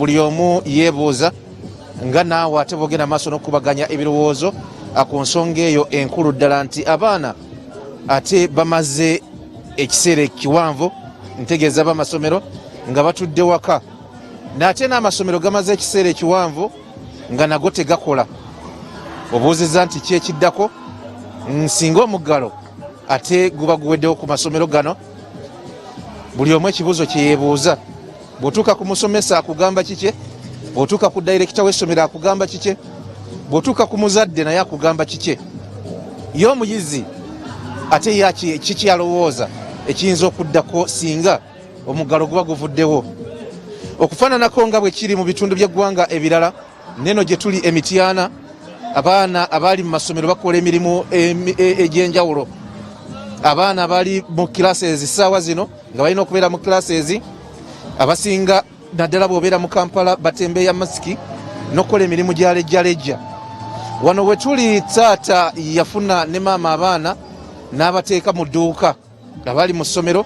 buli omu yeebuuza nga naawe ate bogenda maaso n'okubaganya ebirowoozo ku nsonga eyo enkulu ddala nti abaana ate bamaze ekiseera kiwanvu ntegeeza b'amasomero nga batudde waka naate n'amasomero gamaze ekiseera ekiwanvu nga nago tegakola. Obuuziza nti kyekiddako nsinga omuggalo ate guba guweddewo ku masomero gano. Buli omu ekibuuzo kyeyeebuuza, bw'otuuka ku musomesa akugamba kike, bw'otuuka ku dayirekita w'essomero akugamba kike, bw'otuuka ku muzadde naye akugamba kike. Ye omuyizi ate yaki kikyalowooza ekiyinza okuddako singa omuggalo guba guvuddewo. Okufaananako nga bwe kiri mu bitundu by'eggwanga ebirala, neno gye tuli e Mityana, abaana abaali mu masomero bakola emirimu egy'enjawulo. Abaana abali mu classes essaawa zino nga balina okubeera mu classes, abasinga naddala bw'obeera mu Kampala batembeeya masiki n'okukola emirimu gya lejjalejja. Wano we tuli taata yafuna ne maama abaana n'abateeka mu dduuka, abali mu ssomero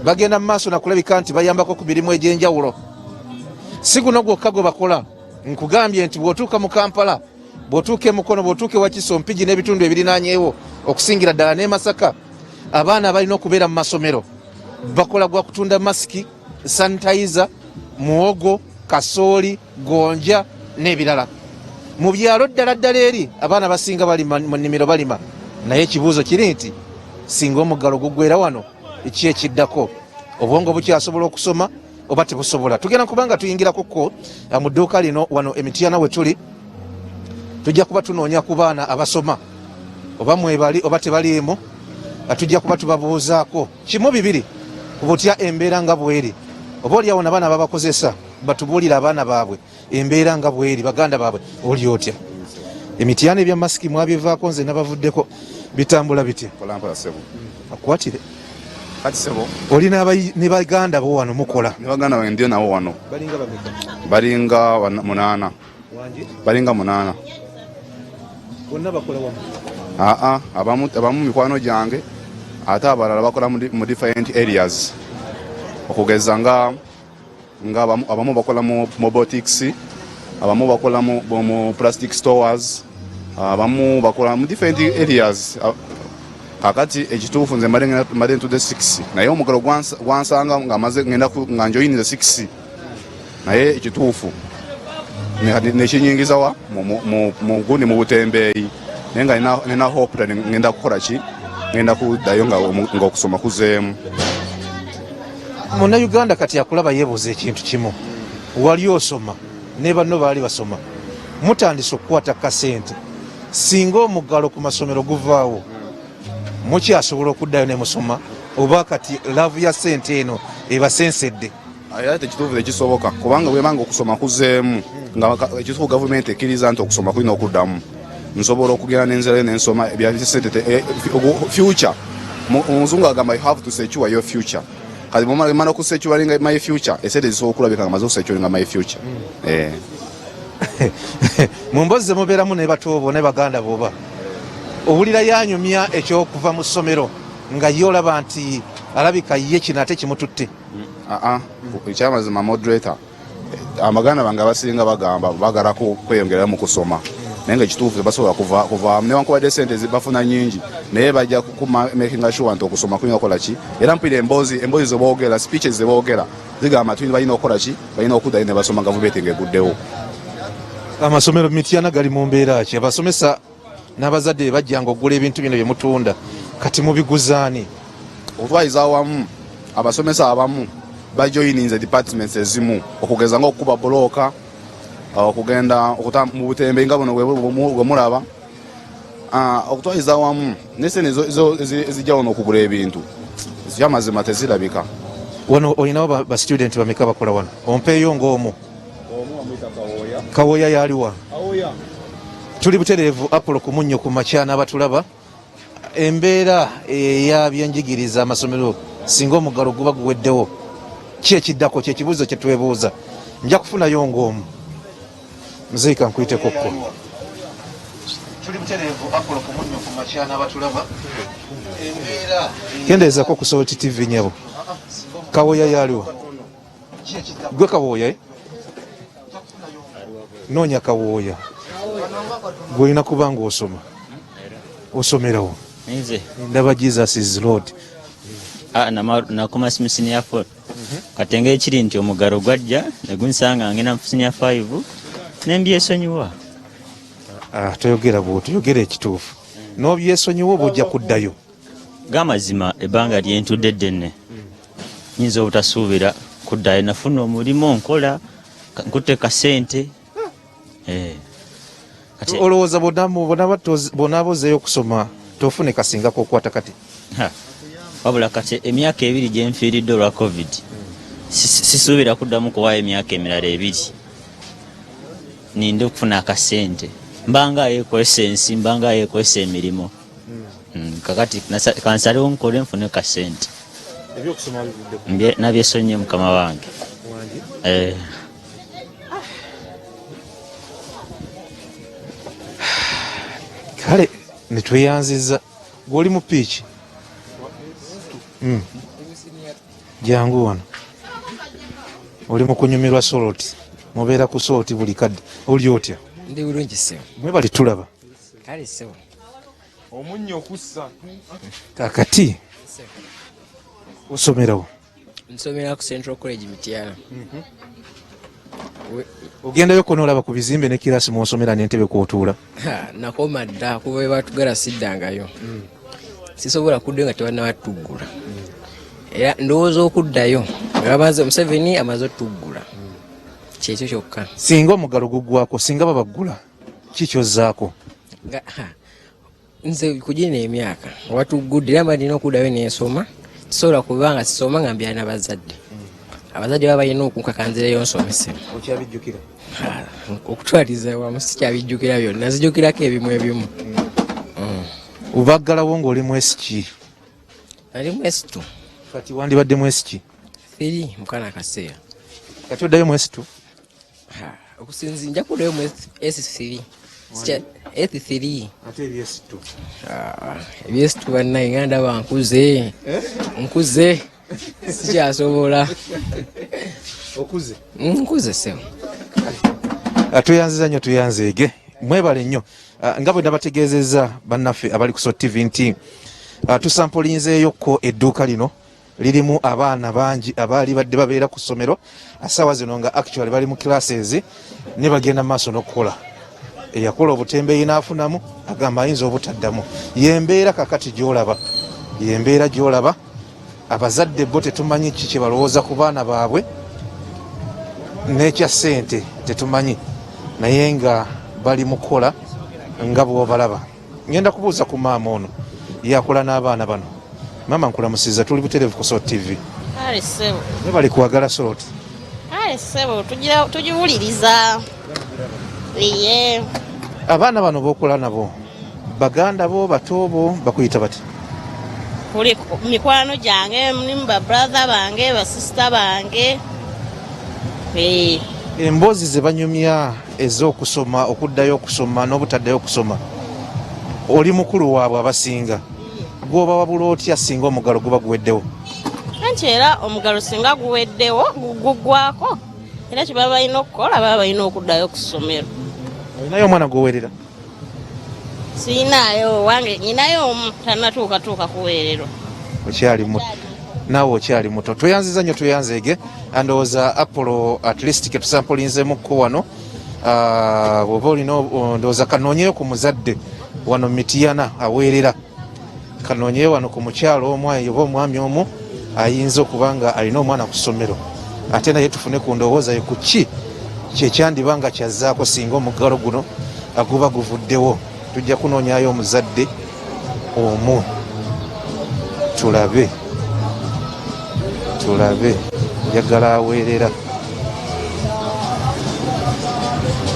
bagenda mu maaso nakulabika nti bayambako ku mirimu egy'enjawulo. Si guno gwokka gwe bakola, nkugambye nti bw'otuuka mu Kampala, bw'otuuka e Mukono, bw'otuuka e Wakiso, Mpigi n'ebitundu ebirinaanyeewo okusingira ddala n'e Masaka, abaana balina okubeera mu masomero bakola gwa kutunda masiki, sanitayiza, muwogo, kasooli, gonja n'ebirala. Mu byalo ddala ddala eri abaana basinga bali mu nnimiro balima, naye ekibuuzo kiri nti singa omuggalo guggweera wano eki ekiddako? Obwongo bukyasobola okusoma oba tebusobola? Tugenda kubanga tuyingirakokko mu dduuka lino wano e Mityana we tuli, tujja kuba tunoonya ku baana abasoma, oba mwebali oba tebaliimu. Tujja kuba tubabuuzaako kimu bibiri ku butya embeera nga bweri, oba oliawo nabaana babakozesa batubuulira abaana baabwe embeera nga bweri, baganda baabwe oli otya? Emityana ebya masiki mwabivaako, nze nabavuddeko, bitambula bitya? Akwatire oli ne baganda bo wano mukola? Ne baganda bange ndio nabo wano balinga bameka? Balinga 8. Balinga 8. Bonna bakola wamu? Abamu mikwano gyange, ate abalala bakola mu different areas. Okugeza nga abamu bakola mu robotics, abamu bakola mu plastic stores, abamu bakola mu different areas. Kakati ekituufu nze mbadde ntudde 6, naye omuggalo gwansanga nga njoyinize 6, naye ekituufu nekinyingiza wa mu gundi mu butembeeyi, naye nga nina hope that ngenda kukola ki, ngenda kuddayo nga okusoma kuzeemu. Munnayuganda kati akulaba yeebuuza ekintu kimu, wali osoma ne banno baali basoma, mutandise okukwata kasente, singa omuggalo ku masomero guvaawo mukyasobola okuddayo ne musoma, oba kati laavu ya sente eno ebasensedde? Ate ekituufu tekisoboka, kubanga bwebanga okusoma kuzeemu nga ekituufu gavumenti ekkiriza nti okusoma kulina okuddamu, nsobola okugenda n'enzerayo n'ensoma ebya sente future. Omuzungu agamba you have to secure your future. Kati bw'omala okusecuringa my future, esente zisobola okulabika nga maze okusecuringa my future. Mu mbozi ze mubeeramu ne bato bo ne baganda booba, owulira yanyumya ekyokuva mu ssomero nga ye olaba nti alabika ye kino ate kimututte? Ekyamazima moderator, amaganda bange abasinga bagamba bagalako kweyongera mu kusoma, naye nga ekituufu tebasobola kuva newankubadde sente zibafuna nyingi, naye bajja making sure nti okusoma kulina okukola ki. Era mpira emboozi zeboogera, speeches zeboogera zigamba nti balina okukola ki, balina okuddayo ne basoma gavumenti ng'eguddewo. Amasomero Mityana gali mu mbeera ki? Abasomesa n'abazadde bajjanga okugula ebintu bino bye mutunda, kati mubiguzaani? Otwayiza awamu abasomesa abamu bajoyininze departments ezimu, okugeza ng'okukuba bulooka, okugenda mu butembe nga buno bwe mulaba, okutwayiza awamu n'esente ezijja wano okugula ebintu ekyamazima tezirabika. Wano olinawo ba student bameka bakola wano? Ompeeyo ng'omu. Kawoya yaliwa? Tuli butereevu Apollo ku Munnyo Ku Makya n'abatulaba. Embeera ey'ebyenjigiriza amasomero singa omuggalo guba guweddewo, ki ekiddako? Kye kibuuzo kye twebuuza. Nja kufunayo ng'omu. Muzeeka nkuyiteekokko. Tuli butereevu Apollo ku Munnyo Ku Makya n'abatulaba. Embeera kendeezako ku Salt TV nyabo. Kawoya yaliwa? Gwe Kawoya noonya kawooya gwolina kubanga osoma osomerawo nze ndaba Jesus is Lord nakoma simu senior 4 katenge ekiri nti omugalo gwajja negunsanga ngena mu senior 5 nembyesonyiwa toyogera bwoti yogera ekituufu n'obyesonyiwa oba ojja kuddayo gamazima ebbanga lyentudde ddenne nyinza obutasuubira kuddayo nafuna omulimu nkola nkutte kasente olowooza bonaabozeeyo okusoma tofune kasingako okwata kati wabula kati emyaka 2 gyenfiiridde olwa covid sisuubira kuddamu kuwaayo emyaka emirala 2 ninde okufuna akasente mbanga yekwesa ensi mbanga yekwesa emirimu kakati kansalewo nkole nfune kasente nabyesonye mukama wange kale netweyanziza gwoli mu piiki jangu wano oli mu kunyumirwa soloti mubeera ku soloti buli kadde oli otya ndi bulungi sewo mwe bali tulaba kale sewo omunnyo kussa kakati osomerawo nsomera ku Central College Mityana ogendayo konoolaba ku bizimbe ne kirasi mwosomera n'entebe kwotuula nakoma dda kuba batugala siddangayo sisobola kuddayo nga tebannabatuggula era ndowooza okuddayo ngabaze Museveni amaze otuggula kyekyo kyokka singa omugalo guggwako singa babaggula kikyozzaako nze kugina emyaka watuggudde era mbalina okuddayo nensoma tisobola kubanga sisoma nga mbyalina bazadde abazadde baba balina okunkakanzireyo nsomese okyabijjukira okutwaliza wamu sikyabijjukira byonna nzijjukirako ebimu obaggalawo ng'oli mwesi ki ali mwesi 2 kati wandibadde mwesi ki 3 mukana kaseera kati oddayo mwesi 2 okusinzi nja kuddayo mwesi S3 S3 ate ebyesi 2 ebyesi 2 bannaye nga ndaba nkuze sikyasobola okuze nkuze sewo tuyanziza nnyo tuyanzeege mwebale nnyo nga bwe nabategeezezza bannaffe abali ku TV nti tusampulinzeeyokko edduuka lino lirimu abaana bangi abaali badde babeera ku ssomero asaawa zino nga actually bali mu classes ne bagenda mu maaso n'okukola eyakola obutembeeyi n'afunamu agamba ayinza obutaddamu yembeera kakati gy'olaba yembeera gy'olaba abazadde bo tetumanyi ki kye balowooza ku baana baabwe n'ekya ssente tetumanyi naye nga bali mu kukola nga bw'obalaba. Ngenda kubuuza ku maama ono yakola n'abaana bano. Maama nkulamusiza tuli butereevu ku Sort TV. Ale sebo. Ne bali kwagala Sort. Ale sebo tujiwuliriza. Iye. Abaana bano b'okola nabo baganda bo bato bo bakuyita bati? Kuli mikwano gyange mulimu ba brother bange ba sister bange. Emboozi ze banyumya ez'okusoma okuddayo okusoma n'obutaddayo okusoma oli mukulu waabwe abasinga gwoba wabula otya singa omugalo guba guweddewo? Anti era omugalo singa guweddewo guggwako era kye baba balina okukola baba balina okuddayo ku ssomero. Olinayo omwana gwoweerera? Siinayo wange nyinayo tannatuukatuuka kuweererwa. Okyali muto naawe okyali muto. Tweyanziza nnyo tweyanzeege andowooza Apollo at least ke tusampulinzeemukko wano bw'oba olina ndowooza kanoonyeyo ku muzadde wano Mityana aweerera, kanoonyeyo wano ku mukyalo omu oba omwami omu ayinza okuba nga alina omwana ku ssomero ate naye tufune ku ndowooza ye ku ki kyekyandiba nga kyazzaako singa omugalo guno guba guvuddewo. Tujja kunoonyayo omuzadde omu tulabe njagala aweerera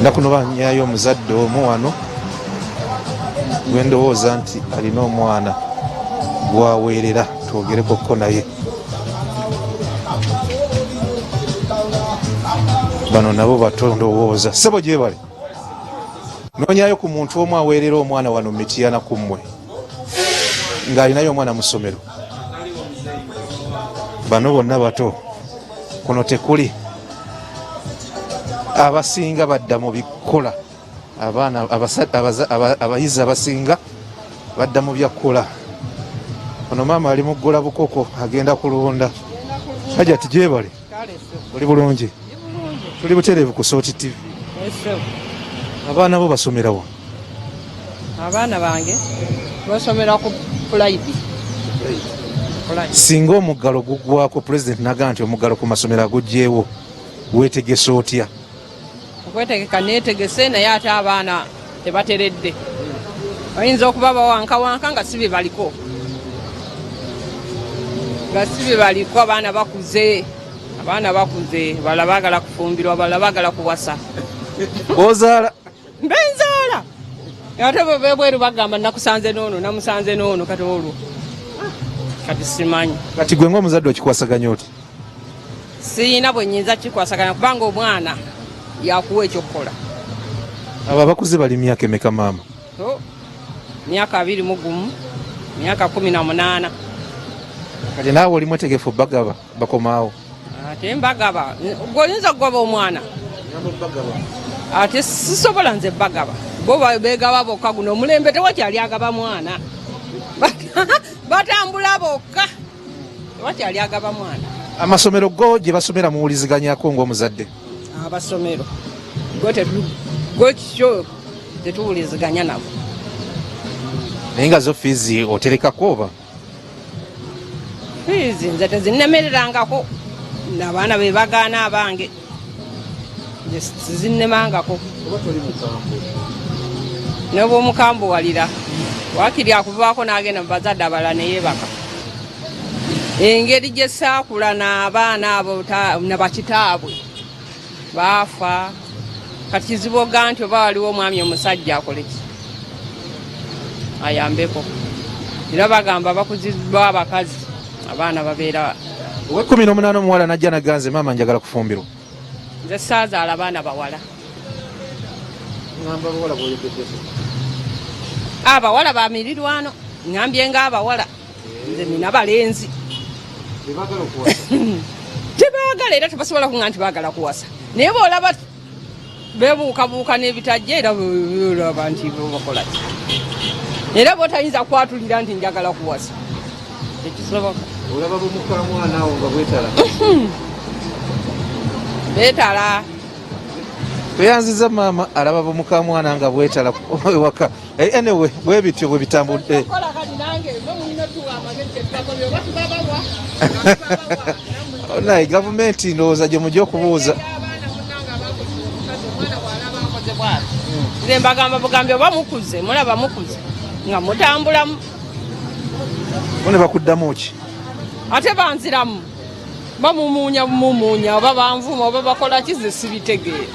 nakuno banyayo omuzadde omu wano gwendowooza nti alina omwana gwaweerera twogerekokko naye. Bano nabo bato ndowooza sebo gyebale noonyayo ku muntu omu aweerera omwana wano Mityana ku mmwe ng'alinayo omwana mu ssomero. Bano bonna bato kuno tekuli abasinga badda mu bikola abaana abayizi abasinga badda mu byakkola. Ono maama ali mu ggola bukoko agenda kulunda. Hajati gyebale oli bulungi? Tuli butereevu ku Sooti TV. Abaana bo basomerawo? Abaana bange basomera ku Pulaidi. Singa omuggalo guggwako pulezidenti naga nti omuggalo ku masomero agugyewo weetegese otya? Okwetegeka neetegese naye ate abaana tebateredde. Bayinza okuba bawankawanka nga si bye baliko. Abaana bakuze. Abaana bakuze, bala baagala kufumbirwa, bala baagala kuwasa. Ozaala? Benzaala! Ate bweru bagamba nakusanze n'ono, namusanze n'ono kati olwo. Kati simanyi. Kati gwe ng'omuzadde okikwasaganya oti? Siina bwe nnyinza kikwasaganya kubanga omwana yakuwa ekyokukola. Abo abakuze bali myaka emeka maama? Myaka 21, myaka 18. Kati naawe oli mwetegefu bagaba bakomaawo? Ate mbagaba gwoyinza kugoba omwana ate sisobola nze bagaba bo begaba bokka guno omulembe tewakyali agaba mwana batambula bokka tewakyali agaba mwana. Amasomero go gye basomera muwuliziganyako ng'omuzadde? Abasomero gwe kikyo tetuwuliziganya nabo. Naye nga zo fiizi oterekako oba? Fiizi nze tezinnemererangako. Abaana be bagaana abange sizinnemangako. Noba omukambu walira wakiri akuvaako n'agenda mu bazadde abalala ne yeebaka. Engeri gye saakula n'abaana abo ne bakitaabwe baafa. Kati kizibu oga nti oba waliwo omwami omusajja akole ki ayambeko. Era bagamba abakuzibwa abakazi abaana babeera. Owe 18 omuwala najja naganze maama njagala kufumbirwa. Nze saazaala abaana bawala. Abawala bamirirwano ngambye ng'abawala nze nina balenzi. Tebaagala era tebasobola kuŋŋa nti baagala kuwasa. Naye bw'olaba beebuukabuuka n'ebitajja era olaba nti bakola ki. Era bw'otayinza kwatulira nti njagala kuwasa. Tekisoboka. Olaba bumukamwana awo nga bwetala? Beetala. Tweyanziza maama alaba bumukamwana nga bwetala ewaka. Anyway, bwe bityo bwe bitambudde. Naye gavumenti ndowooza gye mujja okubuuza. Nze mbagamba bugambye oba mukuze mulaba mukuze nga mutambulamu. Bone bakuddamu ki? Ate banziramu bamumuunya oba banvuma oba bakola kize sibitegeera.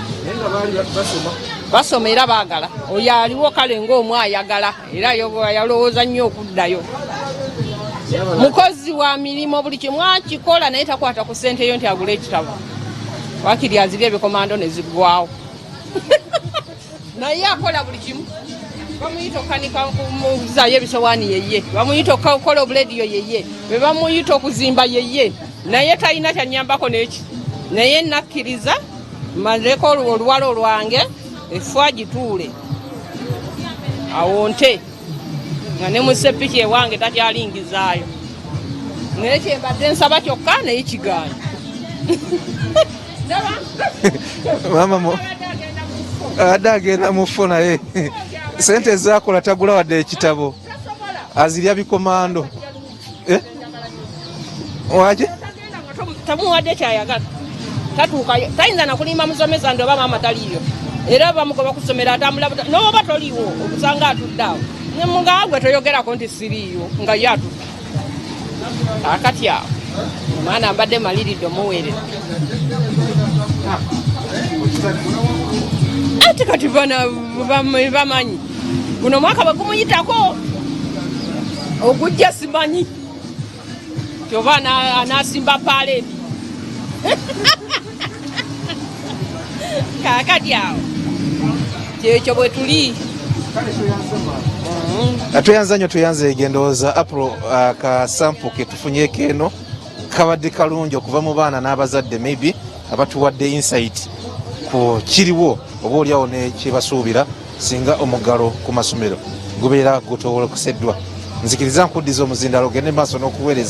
Basoma era baagala. Oyo aliwo kale ng'omu ayagala era yalowooza nnyo okuddayo. Mukozi wa mirimu buli kimu akikola naye takwata ku ssente yo nti agule ekitabo. Wakiri azirya ebikomando ne ziggwawo. Naye akola buli kimu. Bamuyita okanika kumuzayo ebisowaani yeye. Bamuyita okukola obulediyo yeye. Be bamuyita okuzimba yeye. Naye talina kyanyambako n'eki. Naye nakkiriza mazeko oluwalo lwange efu agituule awonte nga ne museppiki ewange takyalingizaayo. Naye kyembadde nsaba kyokka naye kigaana. Maama adde agenda mu fo naye sente ezaakola tagula wadde ekitabo azirya bikomando. Waje tamuwadde kyayagala tatuukayo tayinza nakulimba musomesa ndi oba maama taliyo era bamugoba kusomera atambula n'oba toliwo okusanga atudde awo nemunga gwe toyogerako nti siriiyo nga ye atudde akati awo omwana mbadde maliridde omuweerera. Ate kati bamanyi guno mwaka bwe gumuyitako ogujja simanyi kyoba anasimba paleedi. Kakati awo kyekyo bwe tuli. Tweyanza nnyo tweyanze egendooza April akasampu ke tufunyeeko eno kabadde kalungi okuva mu baana n'abazadde maybe abatuwadde insight ku kiriwo oba oliawo ne kyebasuubira singa omuggalo ku masomero gubeera gutowolekeseddwa. Nzikiriza nkuddiza omuzindalo ogende maaso n'okuweereza